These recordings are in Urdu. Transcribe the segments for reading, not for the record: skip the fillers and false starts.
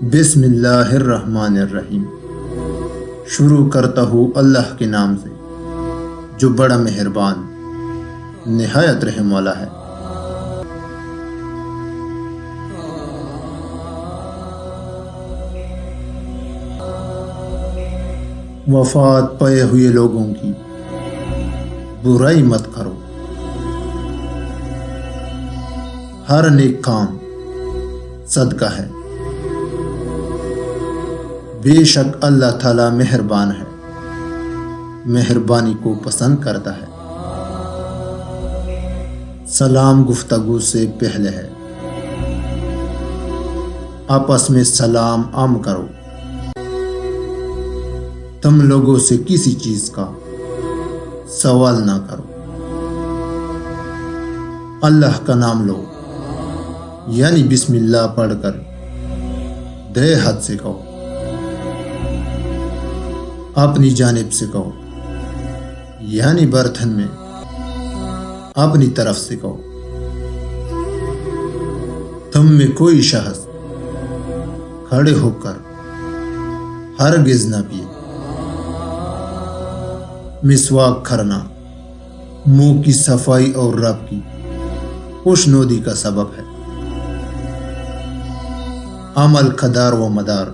بسم اللہ الرحمن الرحیم۔ شروع کرتا ہوں اللہ کے نام سے جو بڑا مہربان نہایت رحم والا ہے۔ وفات پائے ہوئے لوگوں کی برائی مت کرو، ہر نیک کام صدقہ ہے۔ بے شک اللہ تعالیٰ مہربان ہے، مہربانی کو پسند کرتا ہے۔ سلام گفتگو سے پہلے ہے، آپس میں سلام عام کرو۔ تم لوگوں سے کسی چیز کا سوال نہ کرو، اللہ کا نام لو، یعنی بسم اللہ پڑھ کر دے ہاتھ سے کہو، اپنی جانب سے کہو، یعنی برتن میں اپنی طرف سے کہو۔ تم میں کوئی شخص کھڑے ہو کر ہرگز نہ پیے۔ مسواک کرنا منہ کی صفائی اور رب کی خوشنودی کا سبب ہے۔ عمل کا دار و مدار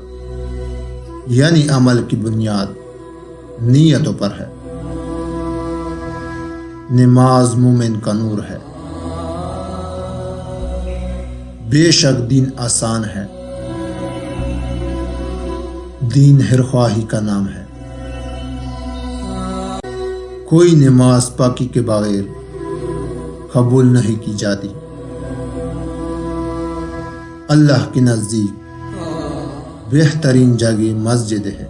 یعنی عمل کی بنیاد نیتوں پر ہے۔ نماز مومن کا نور ہے۔ بے شک دین آسان ہے، دین خواہی کا نام ہے۔ کوئی نماز پاکی کے بغیر قبول نہیں کی جاتی۔ اللہ کے نزدیک بہترین جگہ مسجد ہے،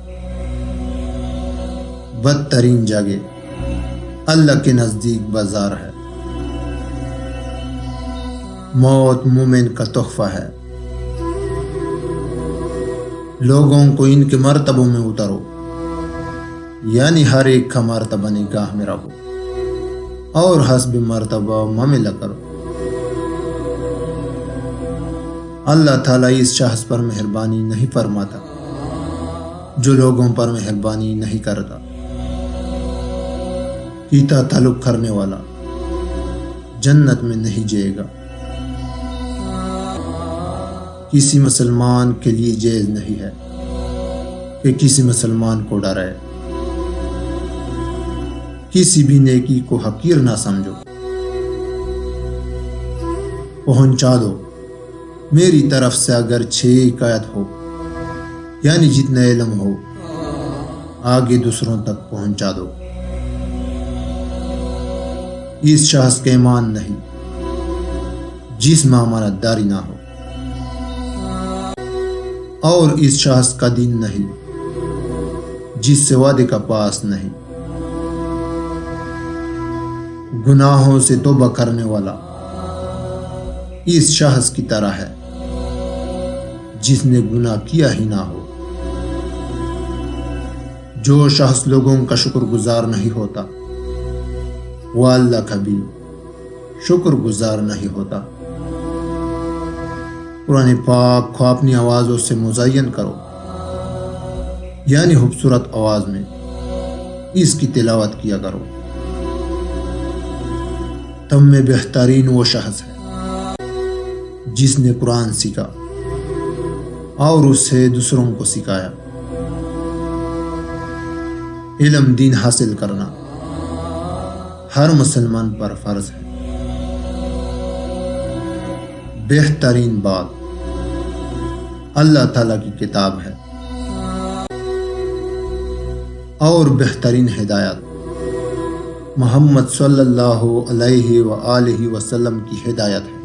بدترین جگہ اللہ کے نزدیک بازار ہے۔ موت مومن کا تحفہ ہے، لوگوں کو ان کے مرتبوں میں اتارو، یعنی ہر ایک کا مرتبہ نگاہ میں رکھو اور حسب مرتبہ معاملہ کرو۔ اللہ تعالیٰ اس شخص پر مہربانی نہیں فرماتا جو لوگوں پر مہربانی نہیں کرتا۔ پیتا تعلق کرنے والا جنت میں نہیں جائے گا۔ کسی مسلمان کے لیے جائز نہیں ہے کہ کسی مسلمان کو ڈرائے۔ کسی بھی نیکی کو حقیر نہ سمجھو۔ پہنچا دو میری طرف سے اگر 6 حکایت ہو، یعنی جتنا علم ہو آگے دوسروں تک پہنچا دو۔ اس شخص کا ایمان نہیں جس میں امانت داری نہ ہو، اور اس شخص کا دین نہیں جس سے وعدے کا پاس نہیں۔ گناہوں سے توبہ کرنے والا اس شخص کی طرح ہے جس نے گناہ کیا ہی نہ ہو۔ جو شخص لوگوں کا شکر گزار نہیں ہوتا وہ اللہ کا بھی شکر گزار نہیں ہوتا۔ قرآن پاک کو اپنی آوازوں سے مزین کرو، یعنی خوبصورت آواز میں اس کی تلاوت کیا کرو۔ تم میں بہترین وہ شخص ہے جس نے قرآن سیکھا اور اسے دوسروں کو سکھایا۔ علم دین حاصل کرنا ہر مسلمان پر فرض ہے۔ بہترین بات اللہ تعالیٰ کی کتاب ہے، اور بہترین ہدایت محمد صلی اللہ علیہ وآلہ وسلم کی ہدایت ہے۔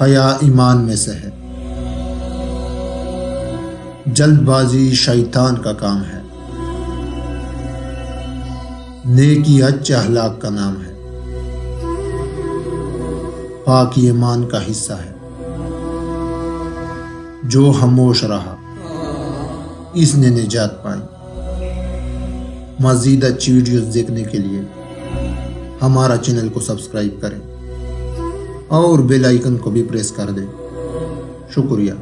حیا ایمان میں سے ہے، جلد بازی شیطان کا کام ہے، نیکی اچھے اخلاق کا نام ہے، پاکی ایمان کا حصہ ہے۔ جو خاموش رہا اس نے نجات پائی۔ مزید اچھی ویڈیوز دیکھنے کے لیے ہمارا چینل کو سبسکرائب کریں اور بیل آئیکن کو بھی پریس کر دیں۔ شکریہ.